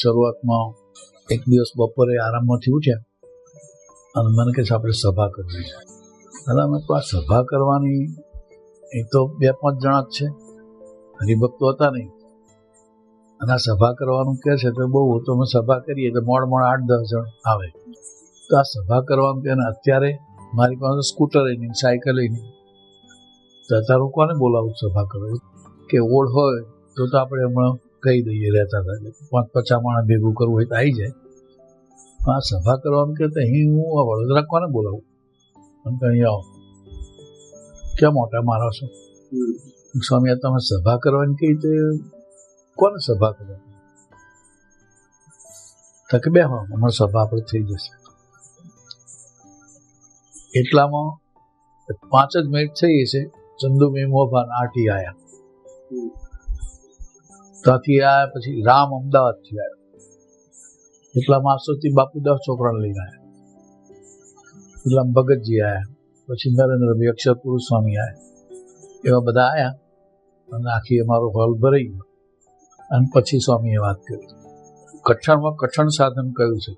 શરૂઆતમાં એક દિવસ બપોરે આરામમાંથી ઉઠ્યા અને મને કહે છે આપણે સભા કરવી છે. દાદા મેં તો આ સભા કરવાની એ તો 2-5 જણા જ છે, હરિભક્તો હતા નહીં, અને આ સભા કરવાનું કહે છે તો બહુ, તો અમે સભા કરીએ તો મોડ 8-10 જણ આવે. તો આ સભા કરવાનું કે અત્યારે મારી પાસે સ્કૂટર નહીં, સાયકલ નહીં, તો અત્યારે હું કોને બોલાવું સભા કરવા? કે ઓળ હોય તો આપણે હમણાં કહી દઈએ, રહેતા હતા એટલે 50 માણસ ભેગું કરવું હોય તો આવી જાય. આ સભા કરવાનું કે અહીં હું વડોદરા કોને બોલાવું? અને અહીંયા આવો, ક્યાં મોટા માણસ છો? સ્વામી તમે સભા કરવાની કઈ રીતે, કોને સભા કરવાની? તો કે બે હમણાં સભા આપણે થઈ જશે. એટલામાં 5 જ મિનિટ થઈ છે, ચંદુભાઈ મોભાન આટી આવ્યા. ત્યાંથી આવ્યા પછી રામ અમદાવાદથી આવ્યો. એટલામાં 800થી બાપુદાસ છોકરાને લઈને આવ્યા. એટલામાં ભગતજી આવ્યા, પછી નરેન્દ્રભાઈ અક્ષરપુરુષ સ્વામી આવ્યા. એવા બધા આવ્યા અને આખી અમારો હોલ ભરાઈ ગયો. અને પછી સ્વામીએ વાત કરી, કઠણમાં કઠણ સાધન કયું છે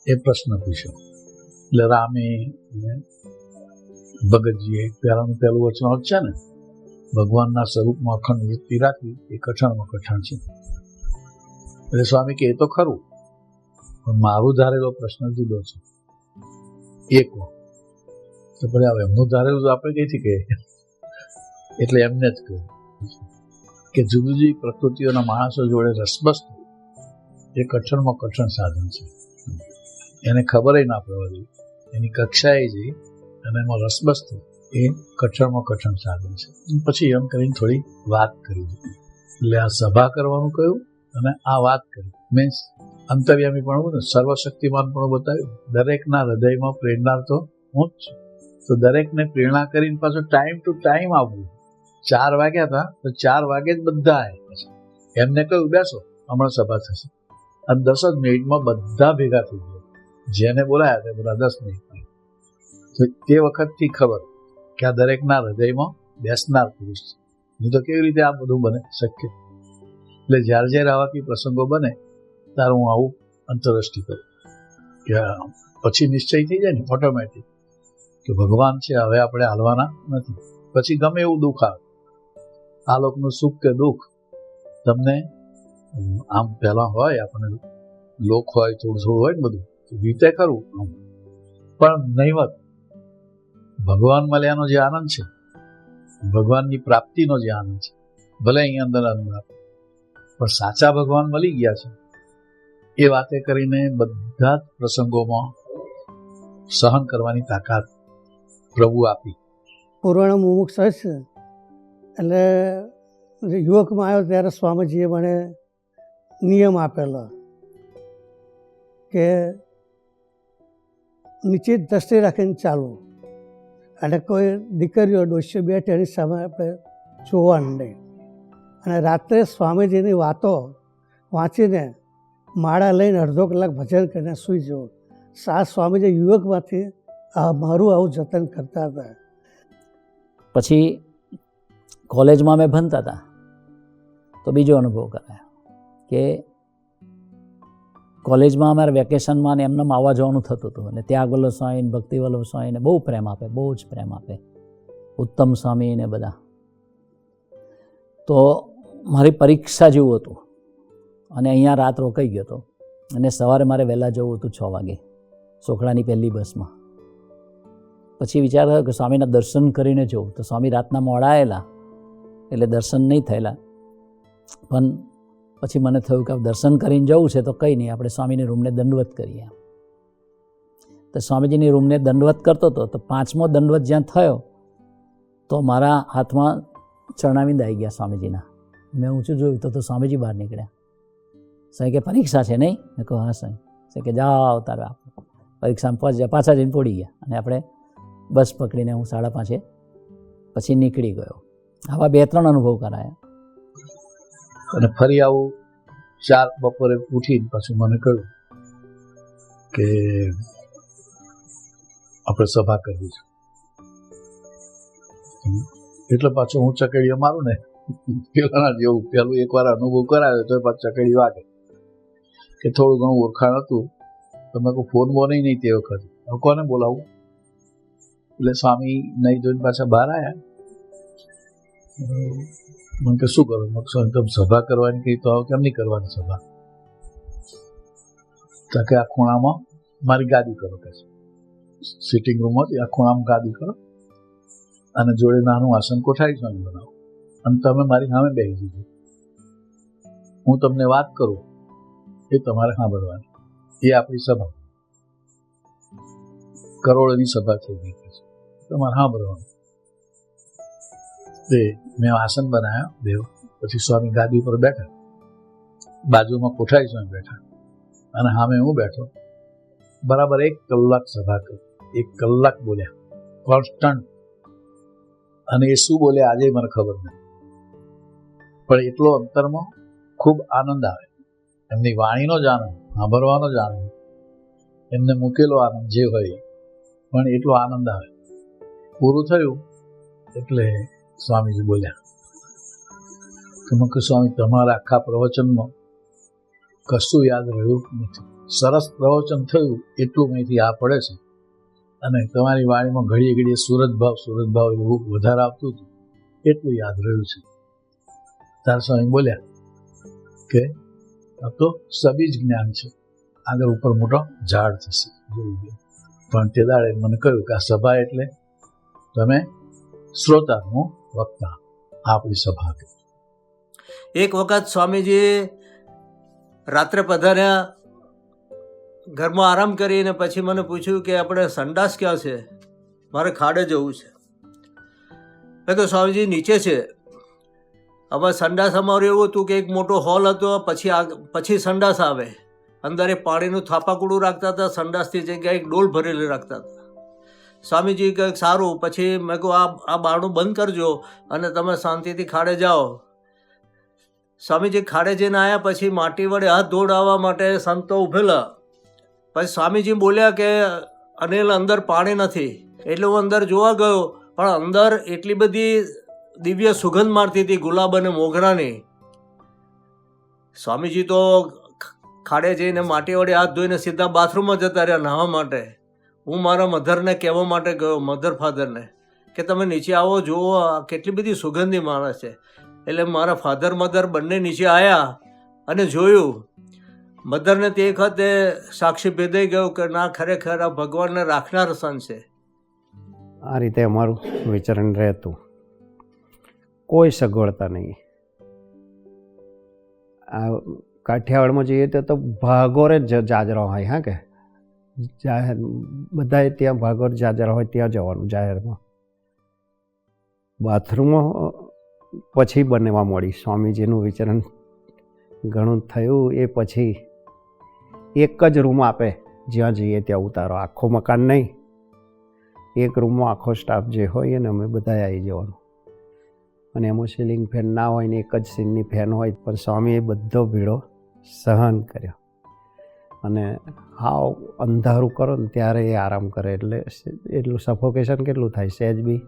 એ પ્રશ્ન પૂછ્યો. એટલે રામે ભગતજીએ પહેલું વચન છે ને, ભગવાનના સ્વરૂપમાં અખંડ વૃત્તિ રાખવી એ કઠણમાં કઠણ છે. એટલે સ્વામી કે એ તો ખરું, પણ મારું ધારેલો પ્રશ્ન જુદો છે. એક તો ભલે હવે એમનું ધારેલું આપણે કઈથી કહીએ, એટલે એમને જ કહ્યું કે જુદી જુદી પ્રકૃતિઓના માણસો જોડે રસબસ એ કઠણમાં કઠણ સાધન છે. એને ખબર ના પડવા જોઈએ, એની કક્ષાએ જઈ અને એમાં રસબસ એ કઠણમાં કઠણ સાધન છે. પછી એમ કરીને થોડી વાત કરી દીધી. એટલે આ સભા કરવાનું કહ્યું અને આ વાત કરી, મીન્સ અંતર્યામી પણ સર્વશક્તિમાન પણ બતાવ્યું. દરેકના હૃદયમાં પ્રેરણા તો હું જ છું, તો દરેકને પ્રેરણા કરીને પાછું ટાઈમ ટુ ટાઈમ આવવું. 4 વાગ્યા હતા તો 4 વાગે જ બધા આવ્યા. એમને કહ્યું બેસો હમણાં સભા થશે, અને 10 જ મિનિટમાં બધા ભેગા થઈ ગયા. જેને બોલાયા તે બધા 10 મિનિટમાં. તો તે વખતથી ખબર કે આ દરેકના હૃદયમાં બેસનાર પુરુષ છે. નહીં તો કેવી રીતે આ બધું બને શક્ય? એટલે જ્યારે જ્યારે આવા કઈ પ્રસંગો બને ત્યારે હું આવું અંતરદ્રષ્ટિ કરું કે પછી નિશ્ચય થઈ જાય ને ઓટોમેટિક કે ભગવાન છે, હવે આપણે હાલવાના નથી. પછી ગમે એવું દુઃખ આવે, આ લોકનું સુખ કે દુઃખ તમને આમ પહેલા હોય, આપણને લોક હોય, થોડું હોય ને બધું વીતે ખરું, પણ નહીવત ભગવાન મળ્યાનો જે આનંદ છે, ભગવાનની પ્રાપ્તિનો જે આનંદ છે, ભલે અહીંયા અંદર પણ સાચા ભગવાન મળી ગયા છે એ વાતે કરીને બધા જ પ્રસંગોમાં સહન કરવાની તાકાત પ્રભુ આપી. પૂર્ણ મુમુક્ષ છે એટલે યુવકમાં આવ્યો ત્યારે સ્વામીજીએ મને નિયમ આપેલો કે નિશ્ચિત દ્રષ્ટિ રાખીને ચાલવું, અને કોઈ દીકરીઓ ડોશીઓ બેઠે એની સામે આપણે જોવાનું નહીં. અને રાત્રે સ્વામીજીની વાતો વાંચીને માળા લઈને અડધો કલાક ભજન કરીને સૂઈ જવું. સ્વામીજી યુવકમાંથી મારું આવું જતન કરતા હતા. પછી કોલેજમાં અમે ભણતા હતા તો બીજો અનુભવ કરાયો કે કોલેજમાં અમારે વેકેશનમાં ને એમને આવવા જવાનું થતું હતું. અને ત્યાગવલ્લભ સ્વામી, ભક્તિવલ્લભ સ્વામીને બહુ પ્રેમ આપે, બહુ જ પ્રેમ આપે, ઉત્તમ સ્વામીને બધા. તો મારી પરીક્ષા જેવું હતું અને અહીંયા રાત રોકાઈ ગયો હતો અને સવારે મારે વહેલા જવું હતું 6 વાગે સોખડાની પહેલી બસમાં. પછી વિચાર થયો કે સ્વામીના દર્શન કરીને જવું. તો સ્વામી રાતના મોડા આવેલા એટલે દર્શન નહીં થયેલા, પણ પછી મને થયું કે દર્શન કરીને જવું છે તો કંઈ નહીં, આપણે સ્વામીની રૂમને દંડવત કરીએ. તો સ્વામીજીની રૂમને દંડવત કરતો હતો તો 5મો દંડવત જ્યાં થયો તો મારા હાથમાં ચરણાવિંદ આવી ગયા સ્વામીજીના. મેં ઊંચું જોયું તો સ્વામીજી બહાર નીકળ્યા. સાહેબ કે પરીક્ષા છે નહીં? મેં કહું હા સાહેબ. કે જાઓ તારે પરીક્ષામાં પહોંચ્યા, પાછા જઈને પડી ગયા. અને આપણે બસ પકડીને હું 5:30 પછી નીકળી ગયો. આવા 2-3 અનુભવ કરાયા. અને ફરી આવું 4 બપોરે ઉઠીને પાછું મને કહ્યું કે આપણે સભા કરવી છે. એટલે પાછું હું ચકેડીઓ મારું ને પેલાના જેવું, પેલું એકવાર અનુભવ કરાયો તો પાછું ચકેડી વાગે. કે થોડું ઘણું ઓળખાણ હતું, તમે કોઈ ફોન બોને નહીં તે વખતે, હવે કોને બોલાવું? એટલે સ્વામી નહીં જોઈને પાછા બહાર આવ્યા. મને કે શું કરો? સ્વામી તમે સભા કરવાની કહી તો હવે કેમ નહીં કરવાની સભા? તો કે આ ખૂણામાં મારી ગાદી કરો, કે સિટિંગ રૂમમાં આ ખૂણામાં ગાદી કરો અને જોડે નાનું આસન કોઠારી સ્વામી બનાવો અને તમે મારી સામે બેસી દીધું. હું તમને વાત કરું એ તમારે સાંભળવાની, એ આપણી સભા, કરોડોની સભા થઈ ગઈ છે, તમારે સાંભળવાનું. તે મેં આસન બનાવ્યા દેવ, પછી સ્વામી ગાદી ઉપર બેઠા, બાજુમાં કોઠારી સ્વામી બેઠા અને સામે હું બેઠો. બરાબર 1 કલાક સભા કરી, 1 કલાક બોલ્યા કોન્સ્ટન્ટ. અને એ શું બોલ્યા આજે મને ખબર નથી, પણ એટલો અંતરમાં ખૂબ આનંદ આવે. એમની વાણીનો જ આનંદ, સાંભળવાનો જ આનંદ, એમને મૂકેલો આનંદ જે હોય, પણ એટલો આનંદ આવે. પૂરું થયું એટલે સ્વામીજી બોલ્યા કે મેં કહ્યું સ્વામી તમારા આખા પ્રવચનમાં કશું યાદ રહ્યું નથી. સરસ પ્રવચન થયું એટલું અહીંથી આ પડે છે, અને તમારી વાણીમાં ઘડીએ ઘડીએ સુરત ભાવ એવું વધારે આવતું હતું, એટલું યાદ રહ્યું છે. તાર સ્વામી બોલ્યા કે આ તો સબીજ જ્ઞાન છે, આગળ ઉપર મોટો ઝાડ થશે. પણ તે દાડે મને કહ્યું કે આ સભા એટલે તમે શ્રોતા, હું વક્તા, આપણી સભા હતી. એક વખત સ્વામીજી રાત્રે પધાર્યા, ઘરમાં આરામ કરીને પછી મને પૂછ્યું કે આપણે સંડાસ ક્યાં છે, મારે ખાડે જવું છે. મેં કહ્યું સ્વામીજી નીચે છે. હવે સંડાસ અમારું એવું હતું કે એક મોટો હોલ હતો, પછી સંડાસ આવે. અંદર એ પાણીનું થાપાકૂડું રાખતા હતા, સંડાસની જગ્યાએ એક ડોલ ભરેલી રાખતા હતા. સ્વામીજી કંઈક સારું. પછી મેં કહું આ બારણું બંધ કરજો અને તમે શાંતિથી ખાડે જાઓ. સ્વામીજી ખાડે જઈને આવ્યા, પછી માટી વડે હાથ ધોડાવવા માટે સંતો ઊભેલા. પછી સ્વામીજી બોલ્યા કે અનિલ અંદર પાણી નથી. એટલે હું અંદર જોવા ગયો, પણ અંદર એટલી બધી દિવ્ય સુગંધ મારતી હતી ગુલાબ અને મોગરાની. સ્વામીજી તો ખાડે જઈને માટી વડે હાથ ધોઈને સીધા બાથરૂમમાં જતા રહ્યા નાહવા માટે. હું મારા મધરને કહેવા માટે ગયો, મધર ફાધરને, કે તમે નીચે આવો, જુઓ કેટલી બધી સુગંધી માણસ છે. એટલે મારા ફાધર મધર બંને નીચે આવ્યા અને જોયું. મધરને તે વખતે સાક્ષી ભેદાઈ ગયો કે ના, ખરેખર આ ભગવાનને રાખનાર સંત છે. આ રીતે અમારું વિચરણ રહેતું, કોઈ સગવડતા નહીં. આ કાઠિયાવાડમાં જઈએ તો ભાગોરે જ જાજરા હોય. હા, કે જાહેર બધાએ ત્યાં ભાગોર જાજરા હોય ત્યાં જવાનું જાહેરમાં. બાથરૂમમાં પછી બનવા મળી. સ્વામીજીનું વિચરણ ઘણું થયું એ પછી એક જ રૂમ આપે, જ્યાં જઈએ ત્યાં ઉતારો. આખો મકાન નહીં, એક રૂમમાં આખો સ્ટાફ જે હોય ને અમે બધાએ આવી જવાનું. અને એમાં સીલિંગ ફેન ના હોય ને એક જ સીનની ફેન હોય, પણ સ્વામીએ બધો ભીડો સહન કર્યો. અને હાવ અંધારું કરો ને ત્યારે એ આરામ કરે. એટલે એટલું સફોકેશન કેટલું થાય, સહેજ બી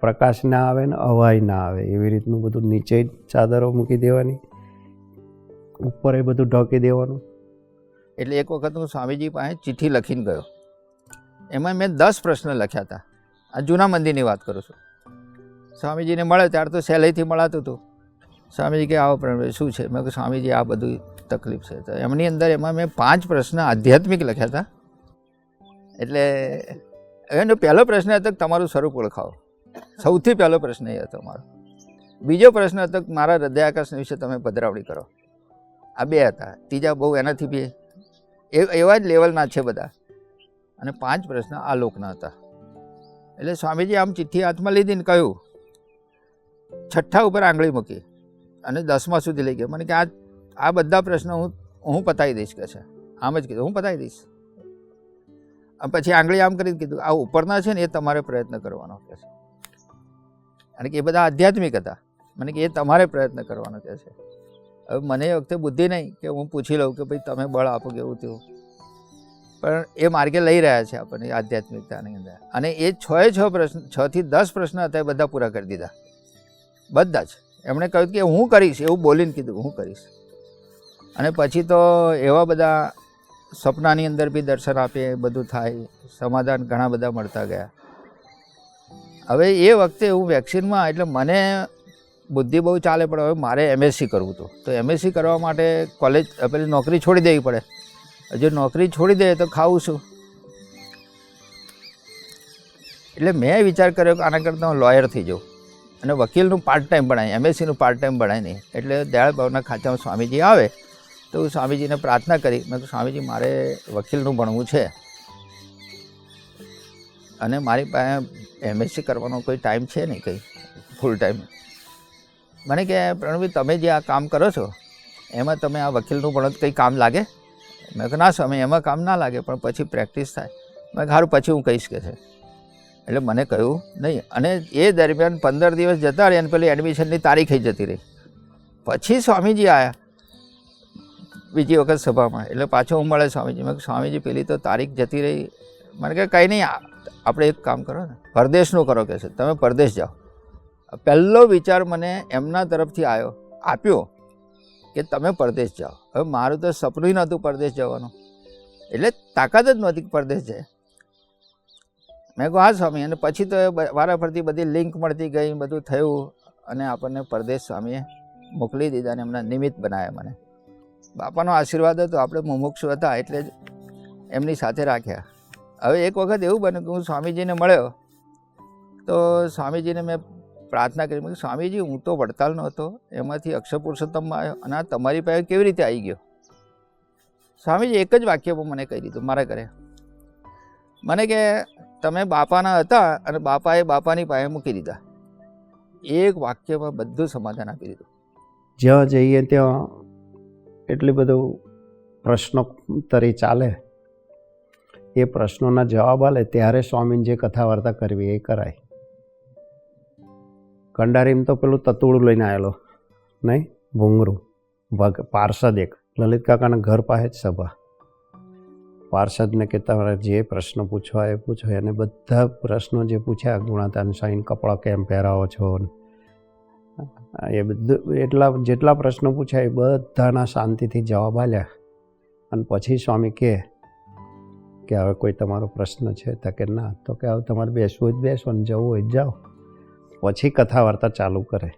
પ્રકાશ ના આવે ને અવાય ના આવે, એવી રીતનું બધું. નીચે ચાદરો મૂકી દેવાની, ઉપર એ બધું ઢોકી દેવાનું. એટલે એક વખત હું સ્વામીજી પાસે ચિઠ્ઠી લખીને ગયો. એમાં મેં 10 પ્રશ્ન લખ્યા હતા. આ જૂના મંદિરની વાત કરું છું. સ્વામીજીને મળે ત્યારે તો સહેલાઈથી મળાતું હતું. સ્વામીજી કે આવો પ્રશ્ન શું છે? મેં કહ્યું સ્વામીજી આ બધું તકલીફ છે. તો એમની અંદર એમાં મેં 5 પ્રશ્ન આધ્યાત્મિક લખ્યા હતા. એટલે એનો પહેલો પ્રશ્ન હતો કે તમારું સ્વરૂપ ઓળખાવો. સૌથી પહેલો પ્રશ્ન એ હતો મારો. બીજો પ્રશ્ન હતો કે મારા હૃદયાકાશ વિશે તમે પધરાવણી કરો. આ 2 હતા. ત્રીજા બહુ એનાથી બી એવા જ લેવલના છે બધા. અને 5 પ્રશ્ન આ લોકના હતા. એટલે સ્વામીજી આમ ચિઠ્ઠી હાથમાં લીધી ને કહ્યું, 6 ઉપર આંગળી મૂકી અને 10મા સુધી લઈ ગયો. મને કે આ બધા પ્રશ્નો હું પતાવી દઈશ, કે છે. આમ જ કીધું, હું પતાવી દઈશ. પછી આંગળી આમ કરીને કીધું, આ ઉપરના છે ને એ તમારે પ્રયત્ન કરવાનો, કે છે. અને કે એ બધા આધ્યાત્મિક હતા. મને કે એ તમારે પ્રયત્ન કરવાનો, કે છે. હવે મને એ વખતે બુદ્ધિ નહીં કે હું પૂછી લઉં કે ભાઈ તમે બળ આપો કે એવું તેવું. પણ એ માર્ગે લઈ રહ્યા છે આપણને આધ્યાત્મિકતાની અંદર. અને એ 6 પ્રશ્ન, 6 થી 10 પ્રશ્ન હતા, એ બધા પૂરા કરી દીધા. બધા જ. એમણે કહ્યું કે હું કરીશ, એવું બોલીને કીધું હું કરીશ. અને પછી તો એવા બધા સપનાની અંદર બી દર્શન આપે, બધું થાય, સમાધાન ઘણા બધા મળતા ગયા. હવે એ વખતે હું વેક્સિનમાં, એટલે મને બુદ્ધિ બહુ ચાલે, પણ હવે મારે MSc કરવું હતું. તો MSc કરવા માટે કોલેજ પેલી નોકરી છોડી દેવી પડે. જો નોકરી છોડી દે તો ખાવું શું? એટલે મેં વિચાર કર્યો કે આના કરતાં હું લોયર થઈ જાઉં અને વકીલનું પાર્ટ ટાઈમ ભણાય, MScનું પાર્ટ ટાઈમ ભણાય નહીં. એટલે દયાળ ભાવના ખાચામાં સ્વામીજી આવે તો હું સ્વામીજીને પ્રાર્થના કરી, મેં કહ્યું સ્વામીજી મારે વકીલનું ભણવું છે અને મારી પાસે MSc કરવાનો કોઈ ટાઈમ છે નહીં કંઈ ફૂલ ટાઈમ. મને કે પ્રણવભાઈ તમે જે આ કામ કરો છો એમાં તમે આ વકીલનું ભણો કંઈ કામ લાગે? મેં કહ્યું ના સ્વામી એમાં કામ ના લાગે, પણ પછી પ્રેક્ટિસ થાય. મેં સારું પછી હું કહીશ કે છે. એટલે મને કહ્યું નહીં. અને એ દરમિયાન 15 દિવસ જતા રહ્યા અને પેલી એડમિશનની તારીખ જતી રહી. પછી સ્વામીજી આવ્યા બીજી વખત સભામાં. એટલે પાછો હું મળે સ્વામીજી. મેં કહ્યું સ્વામીજી પેલી તો તારીખ જતી રહી. મને કહે કંઈ નહીં, આપણે એક કામ કરો ને, પરદેશનું કરો કે છે, તમે પરદેશ જાઓ. પહેલો વિચાર મને એમના તરફથી આપ્યો કે તમે પરદેશ જાઓ. હવે મારું તો સપનું નહોતું પરદેશ જવાનું, એટલે તાકાત જ નહોતી પરદેશ જાય. મેં કહું હા સ્વામી. અને પછી તો વારાફરતી બધી લિંક મળતી ગઈ, બધું થયું અને આપણને પરદેશ સ્વામીએ મોકલી દીધા અને એમના નિમિત્ત બનાવ્યા. મને બાપાનો આશીર્વાદ હતો, આપણે મુમુક્ષુ હતા એટલે જ એમની સાથે રાખ્યા. હવે એક વખત એવું બન્યું કે હું સ્વામીજીને મળ્યો તો સ્વામીજીને મેં પ્રાર્થના કરી, મેં સ્વામીજી હું તો વડતાલનો હતો, એમાંથી અક્ષર પુરુષોત્તમમાં આવ્યો અને આ તમારી પાસે કેવી રીતે આવી ગયો? સ્વામીજી એક જ વાક્યમાં મને કહી દીધું મારા ઘરે. મને કે તમે બાપાના હતા અને બાપાએ બાપાની પાસે મૂકી દીધા. એક વાક્યમાં બધું સમાધાન આપી દીધું. જ્યાં જઈએ ત્યાં એટલી બધું પ્રશ્નોત્તરી ચાલે, એ પ્રશ્નોના જવાબ આલે ત્યારે સ્વામીને જે કથા વાર્તા કરવી એ કરાય. કંડારીમાં તો પેલું તતુડું લઈને આવેલો નહીં, ભૂંગરું પાર્ષદ એક લલિત કાકાના ઘર પાસે જ સભા. પાર્ષદને કે તમારે જે પ્રશ્ન પૂછવા એ પૂછો. અને બધા પ્રશ્નો જે પૂછ્યા, ગુણાતાન સાઈન કપડાં કેમ પહેરાવો છો, એ બધું જેટલા પ્રશ્નો પૂછ્યા એ બધાના શાંતિથી જવાબ આલ્યા. અને પછી સ્વામી કે હવે કોઈ તમારો પ્રશ્ન છે? તો કે ના. તો કે હવે તમારે બેસવું હોય બેસો ને જવું હોય જાઓ. પછી કથા વાર્તા ચાલુ કરે.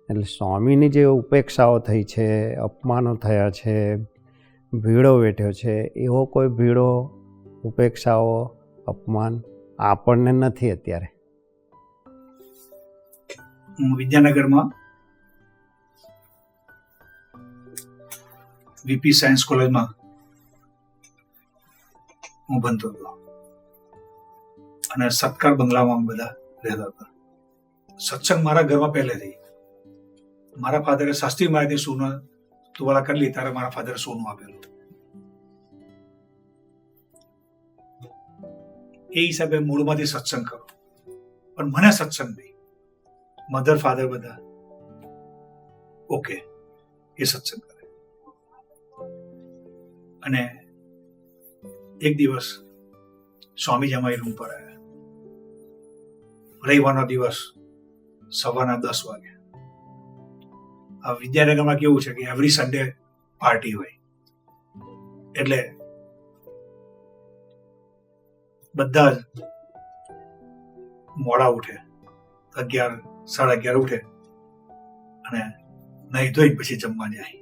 એટલે સ્વામીની જે ઉપેક્ષાઓ થઈ છે, અપમાનો થયા છે, ભીડો વેઠ્યો છે, એવો કોઈ ભીડો, ઉપેક્ષાઓ, અપમાન આપણને નથી અત્યારે. હું વિદ્યાનગરમાં VP સાયન્સ કોલેજમાં હું ભણતો હતો અને સત્કાર બંગલામાં બધા રહેતા હતા. સત્સંગ મારા ઘરમાં પહેલેથી. મારા ફાધરે શાસ્ત્રી મહારાજની સોનું તુવાલા કરેલી ત્યારે મારા ફાધરે સોનું આપેલું. એ હિસાબે મૂળમાંથી સત્સંગ કરો, પણ મને સત્સંગ નહીં. મધર ફાધર બધા ઓકે, એ સત્સંગ કરે. અને એક દિવસ સ્વામીજી અમારી રૂમ પર આવ્યા. રવિવારનો દિવસ, સવારના 10 વાગે. આ વિદ્યાનગરમાં કેવું છે કે એવરી સન્ડે પાર્ટી હોય, એટલે બધા જ મોડા ઉઠે, 11, 11:30 ઉઠે અને નહીં ધોઈ પછી જમવા જાય.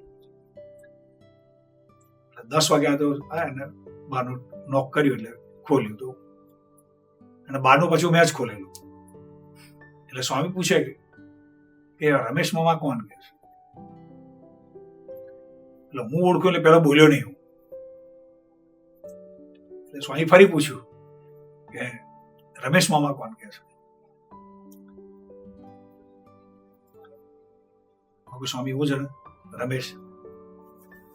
10 વાગ્યા તો આયા ને બહારનું નોક કર્યું એટલે ખોલ્યું તો, અને બહારનું પછી મેં જ ખોલેલું. એટલે સ્વામી પૂછે કે રમેશ મામા કોણ? કે એટલે હું ઓળખ્યું એટલે પેલા બોલ્યો નહીં હું. એટલે સ્વામી ફરી પૂછ્યું કે રમેશ મામા કોણ? કે સ્વામી એવું છે ને રમેશ,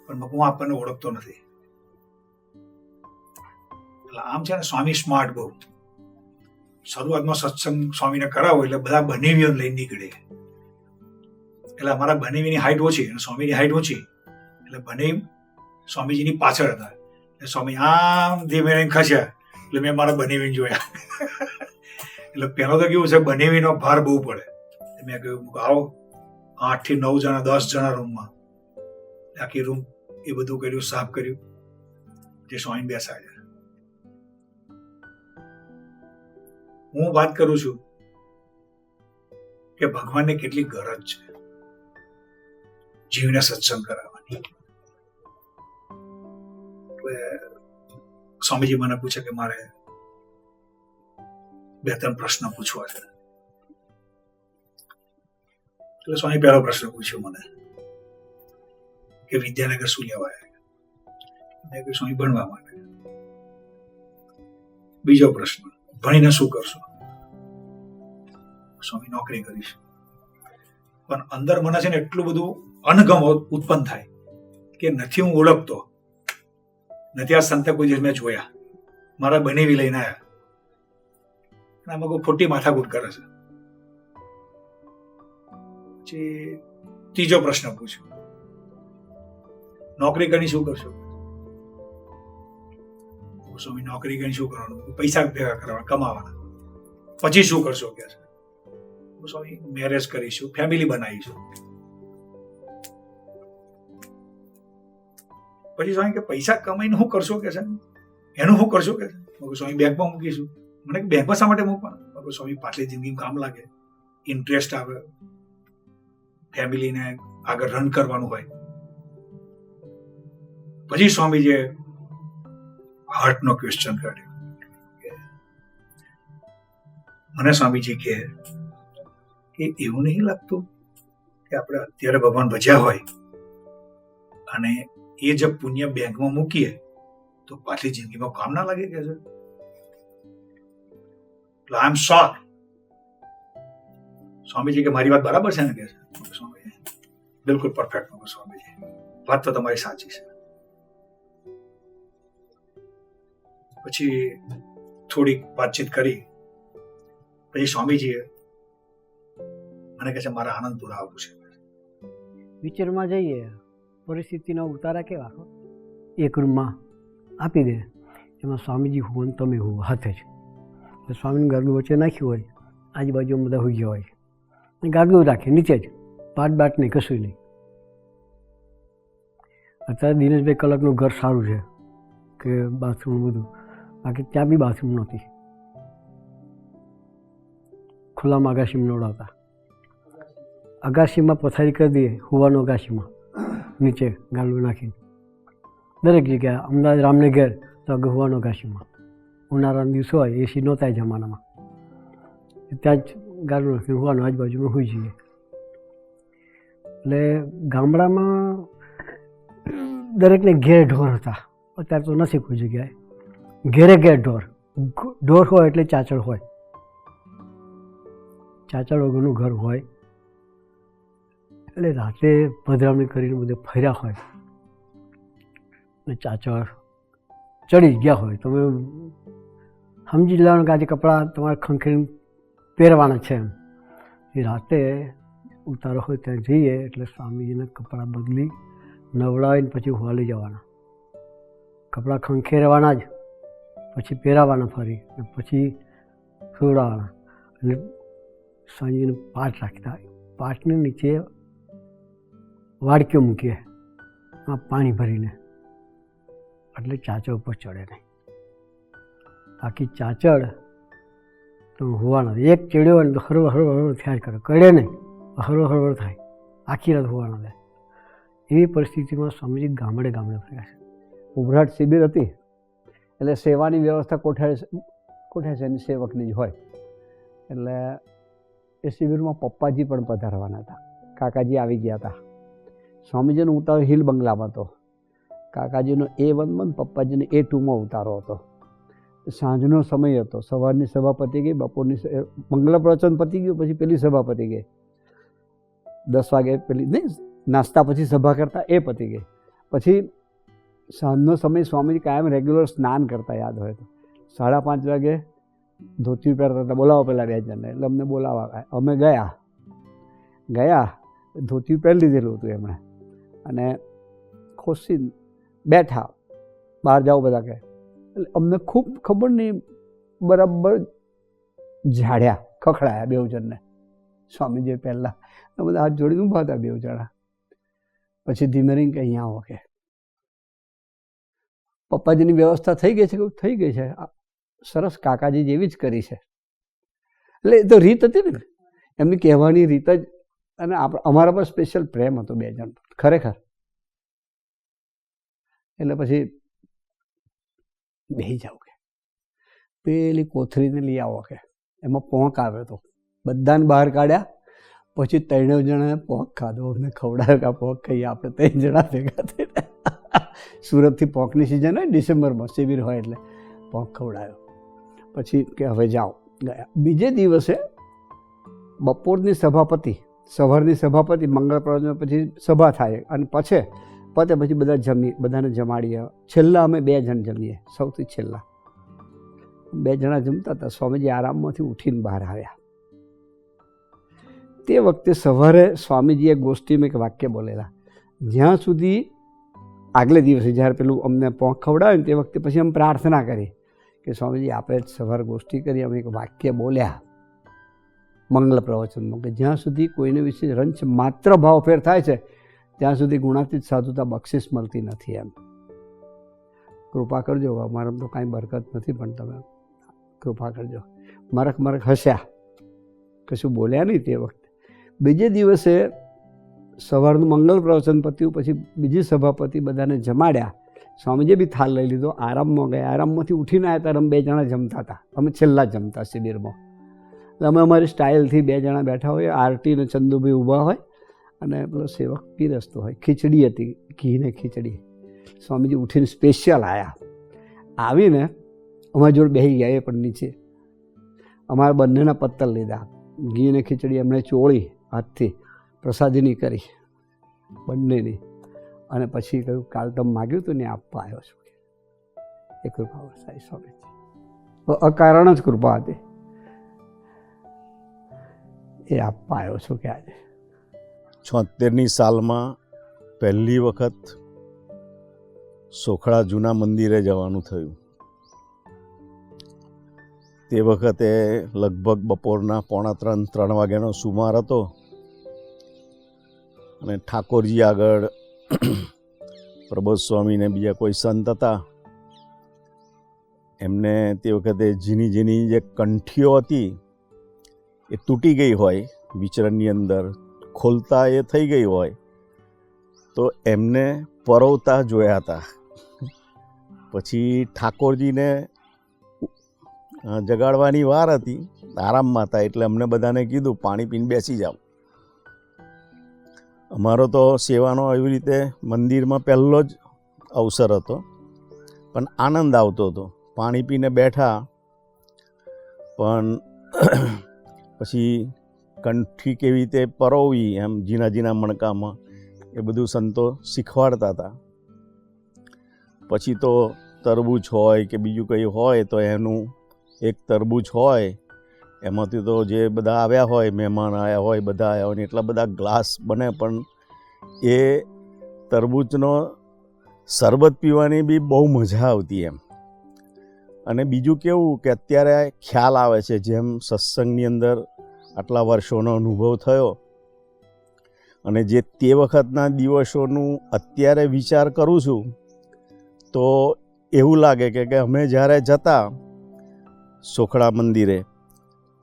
પણ હું આપણને ઓળખતો નથી. એટલે આમ છે ને સ્વામી સ્માર્ટ બહુ. શરૂઆતમાં સત્સંગ સ્વામીને કરાવો એટલે બધા બનેવીઓ લઈને નીકળે. એટલે અમારા બનેવીની હાઈટ ઓછી અને સ્વામીની હાઈટ ઓછી, એટલે બનેવી સ્વામીજીની પાછળ હતા. એટલે સ્વામી આમ ધીમે ખસ્યા એટલે મેં મારા બનેવીને જોયા. એટલે પહેલો તો કેવું છે, બનેવીનો ભાર બહુ પડે. મેં કહ્યું આવો 8 થી 9 જણા 10 જણા રૂમમાં. આખી રૂમ એ બધું કર્યું, સાફ કર્યું, જે સ્વામી બેસાડ્યા. હું વાત કરું છું કે ભગવાનને કેટલી ગરજ છે જીવને સત્સંગ કરાવવાની. સ્વામીજી મને પૂછે કે મારે 2-3 પ્રશ્ન પૂછવા છે. એટલે સ્વામી પહેલો પ્રશ્ન પૂછ્યો મને કે વિદ્યાનગર શું લેવા આવ્યા? મેં કહ્યું સ્વામી ભણવા માટે. બીજો પ્રશ્ન, ભણીને શું કરશો? સ્વામી નોકરી કરીશ. પણ અંદર મને છે ને એટલું બધું અણગમ ઉત્પન્ન થાય કે નથી હું ઓળખતો, નથી આ સંત કોઈ દિવસ મેં જોયા, મારા બનેવી લઈને આવ્યા, આમાં કોઈ ખોટી માથાકૂટ કરે છે. પછી ત્રીજો પ્રશ્ન પૂછ્યો, નોકરી કરીને શું કરશો? સ્વામી નોકરી કરીને શું કરવાનું? પૈસા ભેગા કરવાના, કમાવાના. પછી શું કરશો કે છે? સ્વામી મેરેજ કરીશું, ફેમિલી બનાવીશું. પછી સ્વામી કે પૈસા કમાઈને શું કરશો કે છે? એનું શું કરશો કે છે? સ્વામી બેંકમાં મૂકીશું. મને બેંકમાં શા માટે મૂકવાનું? સ્વામી પાછલી જિંદગીમાં કામ લાગે, ઇન્ટરેસ્ટ આવે, ફેમિલીને આગળ રન કરવાનું હોય. પછી સ્વામીજીએ હાર્ટનો ક્વેશ્ચન કાઢ્યો. મને સ્વામીજી કહે કે એવું નહીં લાગતું કે આપણે અત્યારે ભગવાન ભજ્યા હોય અને એ જે પુણ્ય બેંકમાં મૂકીએ તો પાછલી જિંદગીમાં કામ ના લાગે કે છે? આઈ એમ શોક. સ્વામીજી કે મારી વાત બરાબર છે ને? કે છે સ્વામી બિલકુલ પરફેક્ટ. સ્વામીજી વાત તો તમારી સાચી છે. પછી થોડીક વાતચીત કરી પછી સ્વામીજીએ મને કહે છે મારે આનંદપુર આવવું છે. વિચારમાં જઈએ, પરિસ્થિતિના ઉતારા કેવા, એક રૂમમાં આપી દે, એમાં સ્વામીજી હુવો ને તમે હુવો હાથે જ. સ્વામીને ગાગલું વચ્ચે નાખ્યું હોય, આજુબાજુમાં બધા હોઈ ગયા હોય, ગાગલું રાખે નીચે જ, પાટ બાટ નહીં, કશું નહીં. અત્યારે દિનેશભાઈ કલાકનું ઘર સારું છે કે બાથરૂમ બધું, બાકી ત્યાં બી બાથરૂમ નહોતી, ખુલ્લામાં અગાશીમાં નવડાવતા. અગાશીમાં પથારી કરી દઈએ, હુવાનું અગાશીમાં નીચે ગાલું નાખીને. દરેક જગ્યાએ અમદાવાદ રામને ઘેર તો આગળ હુવાનું અગાશીમાં. ઉનાળાના દિવસો હોય, એસી નહોતા એ જમાનામાં, ત્યાં જ ગાલું નાખીને હુવાનું, આજુબાજુમાં હોઈ જઈએ. એટલે ગામડામાં દરેકને ઘેર ઢોર હતા. અત્યારે તો નથી કોઈ જગ્યાએ. ઘેરે ઘેર ઢોર, ઢોર હોય એટલે ચાચડ હોય, ચાચડ વગરનું ઘર હોય. એટલે રાતે પધરામણી કરીને બધે ફર્યા હોય ને ચાચડ ચડી ગયા હોય, તમે સમજી લેવાનું કે આજે કપડાં તમારે ખંખેરીને પહેરવાના છે એમ. એ રાતે ઉતારો હોય ત્યાં જઈએ એટલે સ્વામીજીને કપડાં બદલી નવડાવીને પછી હોવા લઈ જવાના. કપડાં ખંખેરવાના જ, પછી પહેરાવાના ફરી, અને પછી સુવડાવવાના. અને સ્વામીજીને પાટ રાખતા, પાટની નીચે વાડકીઓ મૂકીએ પાણી ભરીને, એટલે ચાચડ ઉપર ચડે નહીં. બાકી ચાચડ તો હોવાના, એક ચડ્યો હોય ને તો હરવર હરવર થયા જ કરે, કડે નહીં, હરવર હરવર થાય, આખી રાત હોવાના થાય. એવી પરિસ્થિતિમાં સ્વામીજી ગામડે ગામડે ફર્યા છે. ઉભરાટ શિબિર હતી એટલે સેવાની વ્યવસ્થા કોઠાસની સેવકની જ હોય. એટલે એ શિબિરમાં પપ્પાજી પણ પધારવાના હતા, કાકાજી આવી ગયા હતા. સ્વામીજીનો ઉતારો હિલ બંગલામાં હતો, કાકાજીનો A1માં, પપ્પાજીનો A2માં ઉતારો હતો. સાંજનો સમય હતો, સવારની સભા પતી ગઈ, બપોરની મંગલ પ્રવચન પતી ગયું, પછી પેલી સભા પતી ગઈ. 10 વાગે પેલી નહીં, નાસ્તા પછી સભા કરતા એ પતી ગઈ. પછી સાંજનો સમય સ્વામીજી કાયમ રેગ્યુલર સ્નાન કરતા, યાદ હોય તો 5:30 વાગે ધોતી પહેરતા હતા, બોલાવો પેલા 2 જણને. એટલે અમને બોલાવા, અમે ગયા ધોતી પહેરી લીધેલું હતું એમણે, અને ખુશી બેઠા, બહાર જાઓ બધા કહે. એટલે અમને ખૂબ ખબર નહીં, બરાબર ઝાડ્યા, ખખડાયા 2 જણને. સ્વામીજી પહેલાં બધા હાથ જોડીને ઊભા હતા 2 જણા. પછી ધીમે રહીને કે અહીંયા આવો કે પપ્પાજીની વ્યવસ્થા થઈ ગઈ છે કે થઈ ગઈ છે, સરસ, કાકાજી જેવી જ કરી છે. એટલે એ તો રીત હતી ને એમની કહેવાની રીત જ. અને અમારા પર સ્પેશિયલ પ્રેમ હતો બે જણ ખરેખર. એટલે પછી બેસી જાવ કે પેલી કોથળીને લઈ આવો કે એમાં પોંક આવ્યો હતો, બધાને બહાર કાઢ્યા. પછી 3 જણાએ પોંક ખાધો, અમને ખવડાવ્યો કે આ પોંક ખાઈએ આપણે 3 જણા ભેગા થઈને. સુરતથી પોંકની સિઝન હોય, ડિસેમ્બરમાં શિબિર હોય એટલે પોંક ખવડાવ્યો. પછી કે હવે જાઓ, ગયા. બીજે દિવસે બપોરની સભાપતિ, સવારની સભાપતિ, મંગળ પ્રવચન પછી સભા થાય અને પછી બધા બધાને જમાડીએ. છેલ્લા અમે 2 જણ જમીએ, સૌથી છેલ્લા 2 જણા જમતા હતા. સ્વામીજી આરામમાંથી ઉઠીને બહાર આવ્યા. તે વખતે સવારે સ્વામીજીએ ગોષ્ઠીમાં એક વાક્ય બોલેલા. જ્યાં સુધી આગલે દિવસે જ્યારે પેલું અમને પોંખ ખવડાવે ને તે વખતે પછી અમે પ્રાર્થના કરી કે સ્વામીજી આપણે સવાર ગોષ્ઠી કરી, અમે એક વાક્ય બોલ્યા મંગલ પ્રવચનમાં કે જ્યાં સુધી કોઈને વિશે રંચ માત્ર ભાવફેર થાય છે ત્યાં સુધી ગુણાતીત સાધુતા બક્ષિસ મળતી નથી. એમ કૃપા કરજો, અમારામાં તો કાંઈ બરકત નથી પણ તમે કૃપા કરજો. મરક હસ્યા, કશું બોલ્યા નહીં તે વખતે. બીજે દિવસે સવારનું મંગલ પ્રવચન પત્યું પછી બીજી સભાપતિ બધાને જમાડ્યા. સ્વામીજીએ બી થાળ લઈ લીધો, આરામમાં ગયા. આરામમાંથી ઉઠીને આવ્યા ત્યારે અમે 2 જણા જમતા હતા, અમે છેલ્લા જમતા શિબિરમાં. એટલે અમે અમારી સ્ટાઇલથી 2 જણા બેઠા હોય, આરતી અને ચંદુભાઈ ઊભા હોય અને પેલો સેવક પીરસતો હોય. ખીચડી હતી, ઘીને ખીચડી. સ્વામીજી ઉઠીને સ્પેશિયલ આવ્યા. આવીને અમારી જોડે બેસી ગયા. એ પણ નીચે અમારા બંનેના પત્તલ લીધા, ઘીને ખીચડી એમણે ચોળી હાથથી પ્રસાદીની કરી બંનેની. અને પછી કહ્યું કાલ તમે માગ્યું હતું ને આપવા આવ્યો છું. એ કૃપા વરસાઈ સ્વામીજી, અકારણ જ કૃપા હતી. એ આપવા આવ્યો છું કે આજે 76ની સાલમાં પહેલી વખત સોખડા જૂના મંદિરે જવાનું થયું. તે વખતે લગભગ બપોરના 2:45-3 વાગ્યાનો સુમાર હતો અને ઠાકોરજી આગળ પ્રબોધ સ્વામીને બીજા કોઈ સંત હતા. એમને તે વખતે ઝીની જે કંઠીઓ હતી એ તૂટી ગઈ હોય, વિચરણની અંદર ખોલતા એ થઈ ગઈ હોય, તો એમને પરોવતા જોયા હતા. પછી ઠાકોરજીને જગાડવાની વાર હતી, આરામમાં હતા, એટલે અમને બધાને કીધું પાણી પીને બેસી જાઓ. અમારો તો સેવાનો એવી રીતે મંદિરમાં પહેલો જ અવસર હતો, પણ આનંદ આવતો હતો. પાણી પીને બેઠા, પણ પછી કંઠી કેવી રીતે પરોવી એમ ઝીણા મણકામાં એ બધું સંતો શીખવાડતા હતા. પછી તો તરબૂચ હોય કે બીજું કંઈ હોય તો એનું એક તરબૂચ હોય, એમાંથી તો જે બધા આવ્યા હોય, મહેમાન આવ્યા હોય, બધા આવ્યા હોય ને એટલા બધા ગ્લાસ બને, પણ એ તરબૂચનો શરબત પીવાની બી બહુ મજા આવતી એમ. અને બીજું કેવું કે અત્યારે ખ્યાલ આવે છે, જેમ સત્સંગની અંદર આટલા વર્ષોનો અનુભવ થયો અને જે તે વખતના દિવસોનું અત્યારે વિચાર કરું છું તો એવું લાગે કે અમે જ્યારે જતા સોખડા મંદિરે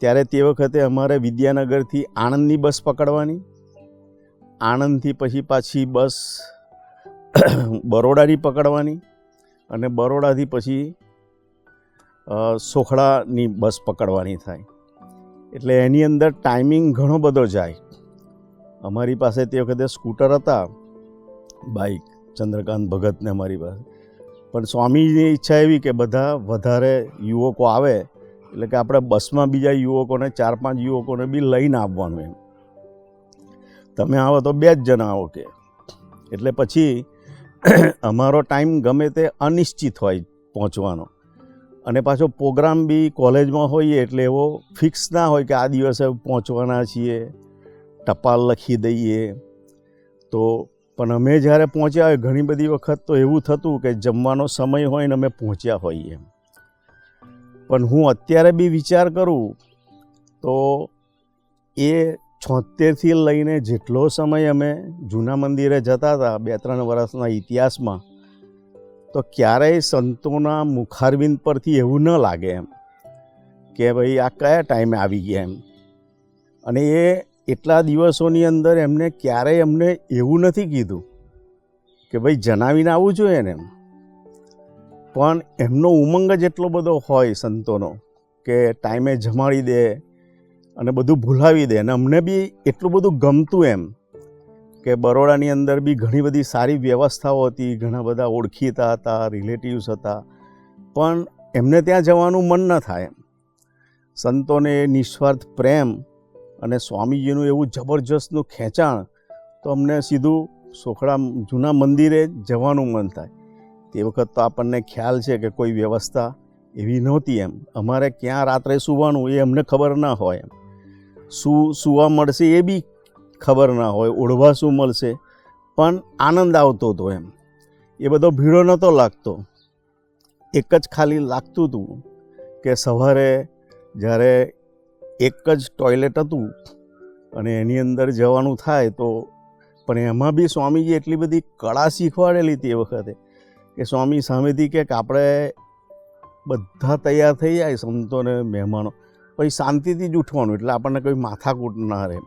ત્યારે તે વખતે અમારે વિદ્યાનગરથી આણંદની બસ પકડવાની, આણંદથી પછી પાછી બસ બરોડાની પકડવાની અને બરોડાથી પછી સોખડાની બસ પકડવાની થાય. એટલે એની અંદર ટાઈમિંગ ઘણો બધો જાય. અમારી પાસે તે વખતે સ્કૂટર હતા, બાઇક, ચંદ્રકાંત ભગતને અમારી પાસે. પણ સ્વામીની ઈચ્છા એવી કે બધા વધારે યુવકો આવે એટલે કે આપણે બસમાં બીજા યુવકોને 4-5 યુવકોને બી લઈને આવવાનું. એમ તમે આવો તો 2 જ જણા આવો કે. એટલે પછી અમારો ટાઈમ ગમે તે અનિશ્ચિત હોય પહોંચવાનો. અને પાછો પ્રોગ્રામ બી કોલેજમાં હોઈએ એટલે એવો ફિક્સ ના હોય કે આ દિવસે પહોંચવાના છીએ, ટપાલ લખી દઈએ. તો પણ અમે જ્યારે પહોંચ્યા હોય ઘણી બધી વખત તો એવું થતું કે જમવાનો સમય હોય ને અમે પહોંચ્યા હોઈએ. પણ હું અત્યારે બી વિચાર કરું તો એ 76થી લઈને જેટલો સમય અમે જૂના મંદિરે જતા હતા 2-3 વર્ષના ઇતિહાસમાં, તો ક્યારેય સંતોના મુખારવિંદ પરથી એવું ન લાગે એમ કે ભાઈ આ કયા ટાઈમે આવી ગયા એમ. અને એ એટલા દિવસોની અંદર એમને ક્યારેય અમને એવું નથી કીધું કે ભાઈ જણાવીને આવવું જોઈએ ને એમ. પણ એમનો ઉમંગ જ એટલો બધો હોય સંતોનો કે ટાઈમે જમાડી દે અને બધું ભૂલાવી દે. અને અમને બી એટલું બધું ગમતું એમ કે બરોડાની અંદર બી ઘણી બધી સારી વ્યવસ્થાઓ હતી, ઘણા બધા ઓળખીતા હતા, રિલેટિવ્સ હતા, પણ એમને ત્યાં જવાનું મન ન થાય એમ. સંતોને નિસ્વાર્થ પ્રેમ અને સ્વામીજીનું એવું જબરજસ્તનું ખેંચાણ તો અમને સીધું સોખડા જૂના મંદિરે જવાનું મન થાય. તે વખત તો આપણને ખ્યાલ છે કે કોઈ વ્યવસ્થા એવી નહોતી એમ. અમારે ક્યાં રાત્રે સૂવાનું એ અમને ખબર ના હોય એમ. સૂવા મળશે એ બી ખબર ના હોય, ઓઢવા શું મળશે, પણ આનંદ આવતો હતો એમ. એ બધો ભીડો નહોતો લાગતો. એક જ ખાલી લાગતું હતું કે સવારે જ્યારે એક જ ટોયલેટ હતું અને એની અંદર જવાનું થાય તો, પણ એમાં બી સ્વામીજી એટલી બધી કળા શીખવાડેલી તે વખતે કે સ્વામી સામેથી કે આપણે બધા તૈયાર થઈ જાય સંતોને મહેમાનો, પછી શાંતિથી જ ઉઠવાનું, એટલે આપણને કોઈ માથાકૂટ ના રહે.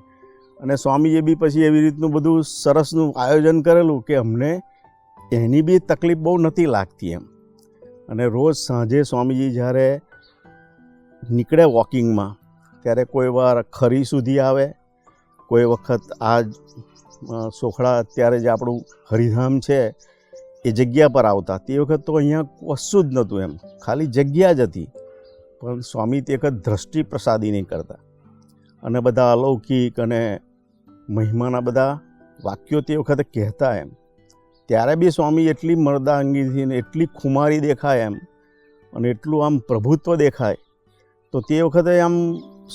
અને સ્વામીએ બી પછી એવી રીતનું બધું સરસનું આયોજન કરેલું કે અમને એની બી તકલીફ બહુ નથી લાગતી એમ. અને રોજ સાંજે સ્વામીજી જ્યારે નીકળે વોકિંગમાં ત્યારે કોઈ વાર ખરી સુધી આવે, કોઈ વખત આ સોખડા અત્યારે જે આપણું હરિધામ છે એ જગ્યા પર આવતા. તે વખત તો અહીંયા કશું જ નહોતું એમ, ખાલી જગ્યા જ હતી. પણ સ્વામી તે વખત દ્રષ્ટિ પ્રસાદી નહીં કરતા અને બધા અલૌકિક અને મહિમાના બધા વાક્યો તે વખતે કહેતા એમ. ત્યારે બી સ્વામી એટલી મર્દાંગીથી ને એટલી ખુમારી દેખાય એમ અને એટલું આમ પ્રભુત્વ દેખાય. તો તે વખતે આમ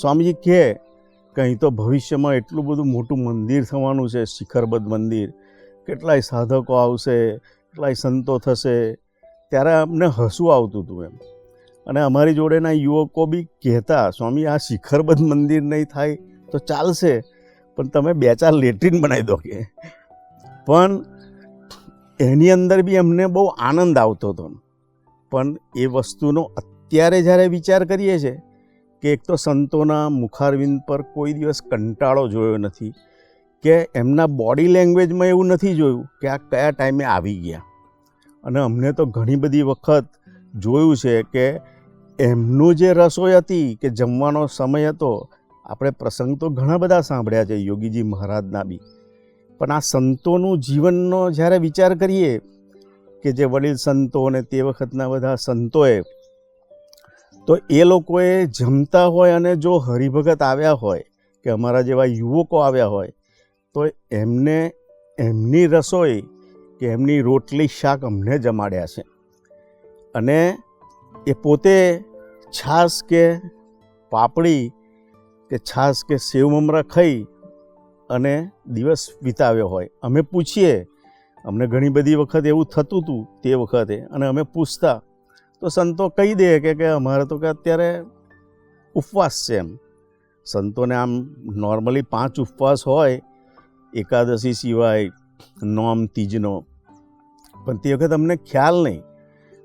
સ્વામીજી કહે કે અહીં તો ભવિષ્યમાં એટલું બધું મોટું મંદિર થવાનું છે, શિખરબદ્ધ મંદિર, કેટલાય સાધકો આવશે, કેટલાય સંતો થશે. ત્યારે અમને હસવું આવતું હતું એમ. અને અમારી જોડેના યુવકો બી કહેતા, સ્વામી આ શિખરબદ્ધ મંદિર નહીં થાય તો ચાલશે, પણ તમે 2-4 લેટ્રિન બનાવી દો કે. પણ એની અંદર બી અમને બહુ આનંદ આવતો હતો. પણ એ વસ્તુનો અત્યારે જ્યારે વિચાર કરીએ છીએ કે એક તો સંતોના મુખારવિંદ પર કોઈ દિવસ કંટાળો જોયો નથી, કે એમના બોડી લેંગ્વેજમાં એવું નથી જોયું કે આ કયા ટાઈમે આવી ગયા. અને અમને તો ઘણી બધી વખત જોયું છે કે એમનું જે રસોઈ હતી કે જમવાનો સમય હતો, આપણે પ્રસંગ તો ઘણા બધા સાંભળ્યા છે યોગીજી મહારાજના બી, પણ આ સંતોનું જીવનનો જ્યારે વિચાર કરીએ કે જે વડીલ સંતો અને તે વખતના બધા સંતોએ, તો એ લોકોએ જમતા હોય અને જો હરિભગત આવ્યા હોય કે અમારા જેવા યુવકો આવ્યા હોય તો એમને એમની રસોઈ કે એમની રોટલી શાક અમને જમાડ્યા છે. અને એ પોતે છાશ કે પાપડી કે છાશ કે સેવ મમરા ખાઈ અને દિવસ વિતાવ્યો હોય. અમે પૂછીએ, અમને ઘણી બધી વખત એવું થતું હતું તે વખતે, અને અમે પૂછતા તો સંતો કહી દે કે અમારે તો કે અત્યારે ઉપવાસ છે એમ. સંતોને આમ નોર્મલી 5 ઉપવાસ હોય એકાદશી સિવાય, નોમ તીજનો, પણ તે વખત અમને ખ્યાલ નહીં.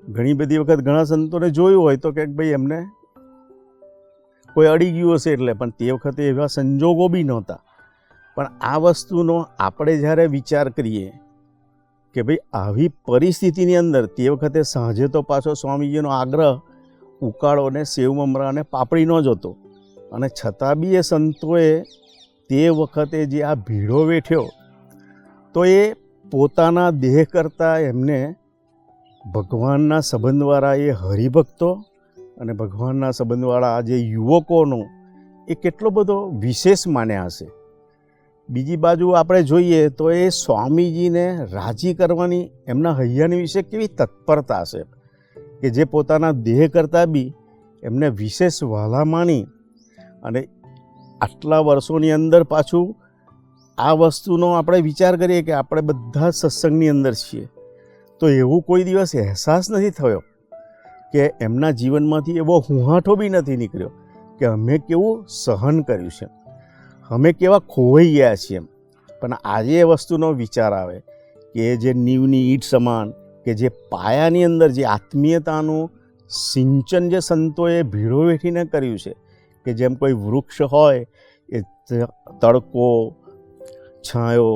ઘણી બધી વખત ઘણા સંતોને જોયું હોય તો કે ભાઈ એમને કોઈ અડી ગયું હશે એટલે, પણ તે વખતે એવા સંજોગો બી નહોતા. પણ આ વસ્તુનો આપણે જ્યારે વિચાર કરીએ કે ભાઈ આવી પરિસ્થિતિની અંદર તે વખતે સાંજે તો પાછો સ્વામીજીનો આગ્રહ ઉકાળો ને સેવ મમરા અને પાપડીનો જ હતો. અને છતાં બી એ સંતોએ તે વખતે જે આ ભીડો વેઠ્યો, તો એ પોતાના દેહ કરતાં એમને ભગવાનના સંબંધવાળા એ હરિભક્તો અને ભગવાનના સંબંધવાળા જે યુવકોનો એ કેટલો બધો વિશેષ માન્યા હશે. બીજી બાજુ આપણે જોઈએ તો એ સ્વામીજીને રાજી કરવાની એમના હૈયાની વિશે કેવી તત્પરતા હશે કે જે પોતાના દેહ કરતાં બી એમને વિશેષ વહાલા માની. અને આટલા વર્ષોની અંદર પાછું આ વસ્તુનો આપણે વિચાર કરીએ કે આપણે બધા સત્સંગની અંદર છીએ, તો એવું કોઈ દિવસ અહેસાસ નથી થયો કે એમના જીવનમાંથી એવો હુંહાઠો બી નથી નીકળ્યો કે અમે કેવું સહન કર્યું છે. અમે કેવા ખોવાઈ ગયા છીએ એમ. પણ આજે એ વસ્તુનો વિચાર આવે કે જે નીવની ઈંટ સમાન કે જે પાયાની અંદર જે આત્મીયતાનું સિંચન જે સંતોએ ભીડો વેઠીને કર્યું છે, કે જેમ કોઈ વૃક્ષ હોય એ તડકો, છાંયો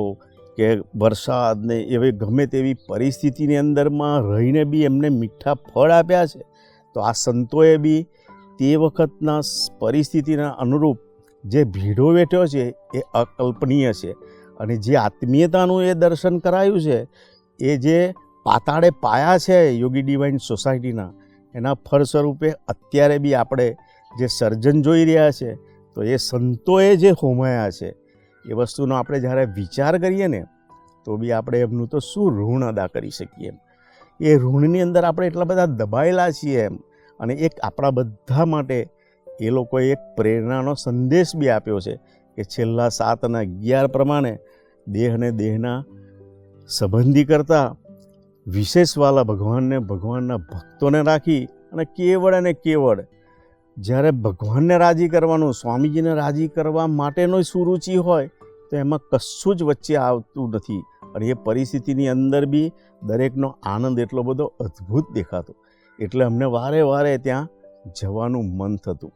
કે વરસાદ ને એવી ગમે તેવી પરિસ્થિતિની અંદરમાં રહીને બી એમને મીઠા ફળ આપ્યા છે, તો આ સંતોએ બી તે વખતના પરિસ્થિતિના અનુરૂપ જે ભીડો વેઠ્યો છે એ અકલ્પનીય છે. અને જે આત્મીયતાનું એ દર્શન કરાયું છે, એ જે પાતાળે પાયા છે યોગી ડિવાઇન સોસાયટીના, એના ફળ સ્વરૂપે અત્યારે બી આપણે જે સર્જન જોઈ રહ્યા છે, તો એ સંતોએ જે હોમાયા છે એ વસ્તુનો આપણે જ્યારે વિચાર કરીએ ને, તો બી આપણે એમનું તો શું ઋણ અદા કરી શકીએ એમ. એ ઋણની અંદર આપણે એટલા બધા દબાયેલા છીએ એમ. અને એક આપણા બધા માટે એ લોકોએ એક પ્રેરણાનો સંદેશ બી આપ્યો છે કે છેલ્લા 7 અને 11 પ્રમાણે દેહ અને દેહના સંબંધી કરતાં વિશેષવાલા ભગવાનને, ભગવાનના ભક્તોને રાખી અને કેવળ જ્યારે ભગવાનને રાજી કરવાનું, સ્વામીજીને રાજી કરવા માટેનો સુરુચિ હોય, તો એમાં કશું જ વચ્ચે આવતું નથી. અને એ પરિસ્થિતિની અંદર બી દરેકનો આનંદ એટલો બધો અદ્ભુત દેખાતો, એટલે અમને વારે વારે ત્યાં જવાનું મન થતું.